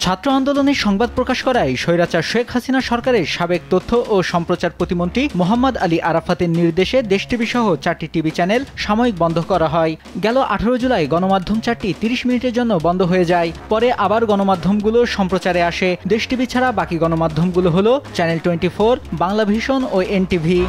ছাত্র আন্দোলনের সংবাদ প্রকাশ করায় স্বৈরাচার শেখ হাসিনা সরকারের সাবেক তথ্য ও সম্প্রচার প্রতিমন্ত্রী মোহাম্মদ আলী আরাফাতের নির্দেশে দেশ টিভি সহ 4টি টিভি চ্যানেল সাময়িক বন্ধ করা হয়। গেল 18 জুলাই গণমাধ্যম 4টি 30 মিনিটের জন্য বন্ধ হয়ে যায়। পরে আবার গণমাধ্যমগুলো সম্প্রচারে আসে। দেশ টিভি ছাড়া বাকি গণমাধ্যমগুলো হলো চ্যানেল 24, বাংলা ভিশন ও এনটিভি।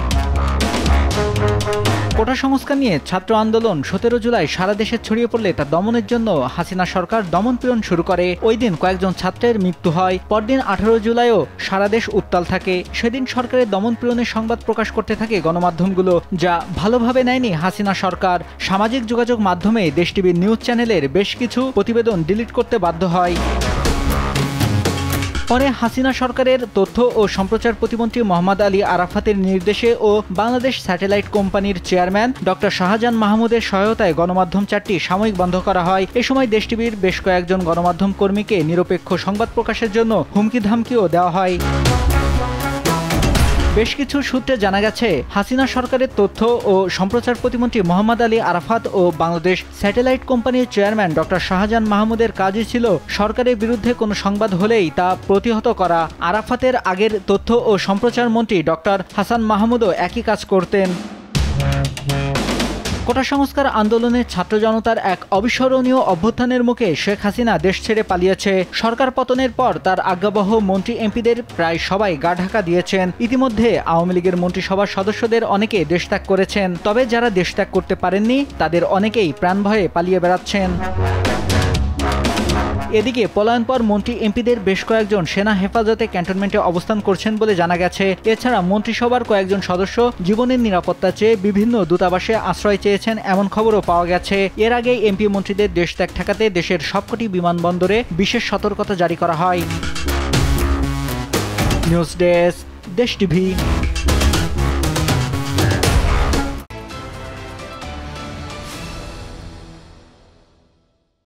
কোটা সংস্কার নিয়ে ছাত্র আন্দোলন 17 জুলাই সারা দেশে ছড়িয়ে পড়লে তা দমনের জন্য হাসিনা সরকার দমনপীড়ন শুরু করে। ওই দিন কয়েকজন ছাত্রের মৃত্যু হয়। পরদিন 18 জুলাইও সারা দেশ উত্তাল থাকে। সেদিন সরকারের দমনপীড়নের সংবাদ প্রকাশ করতে থাকে গণমাধ্যমগুলো, যা ভালোভাবে নেয়নি হাসিনা সরকার। সামাজিক যোগাযোগ মাধ্যমে দেশ টিভির নিউজ চ্যানেলের বেশ কিছু প্রতিবেদন ডিলিট করতে বাধ্য হয়। পরে হাসিনা সরকারের তথ্য ও সম্প্রচার প্রতিমন্ত্রী মোহাম্মদ আলী আরাফাতের নির্দেশে ও বাংলাদেশ স্যাটেলাইট কোম্পানির চেয়ারম্যান ডক্টর শাহজাহান মাহমুদের সহায়তায় গণমাধ্যম 4টি সাময়িক বন্ধ করা হয়। এ সময় দেশ টিভির বেশ কয়েকজন গণমাধ্যম কর্মীকে নিরপেক্ষ সংবাদ প্রকাশের জন্য হুমকি ধামকিও দেওয়া হয়। বেশ কিছু সূত্রে জানা গেছে, হাসিনা সরকারের তথ্য ও সম্প্রচার প্রতিমন্ত্রী মোহাম্মদ আলী আরাফাত ও বাংলাদেশ স্যাটেলাইট কোম্পানির চেয়ারম্যান ডক্টর শাহজাহান মাহমুদের কাজই ছিল সরকারের বিরুদ্ধে কোনো সংবাদ হলেই তা প্রতিহত করা। আরাফাতের আগের তথ্য ও সম্প্রচার মন্ত্রী ডক্টর হাসান মাহমুদও একই কাজ করতেন। কোটা সংস্কার আন্দোলনের ছাত্র জনতার এক অবিস্মরণীয় অভ্যুত্থানের মুখে শেখ হাসিনা দেশ ছেড়ে পালিয়েছে। সরকার পতনের পর তার আজ্ঞাবহ মন্ত্রী এমপিদের প্রায় সবাই গা ঢাকা দিয়েছেন। ইতিমধ্যে আওয়ামী লীগের মন্ত্রিসভার সদস্যদের অনেকে দেশত্যাগ করেছেন। তবে যারা দেশত্যাগ করতে পারেননি তাদের অনেকেই প্রাণ ভয়ে পালিয়ে বেড়াচ্ছেন। এদিকে পলায়নপর মন্ত্রী এমপিদের বেশ কয়েকজন সেনা হেফাজতে ক্যান্টনমেন্টে অবস্থান করছেন বলে জানা গেছে। এছাড়া মন্ত্রিসভার কয়েকজন সদস্য জীবনের নিরাপত্তা চেয়ে বিভিন্ন দূতাবাসে আশ্রয় চেয়েছেন এমন খবরও পাওয়া গেছে। এর আগে এমপি মন্ত্রীদের দেশত্যাগ ঠেকাতে দেশের সবকটি বিমানবন্দরে বিশেষ সতর্কতা জারি করা হয়। নিউজ ডেস্ক, দেশ টিভি।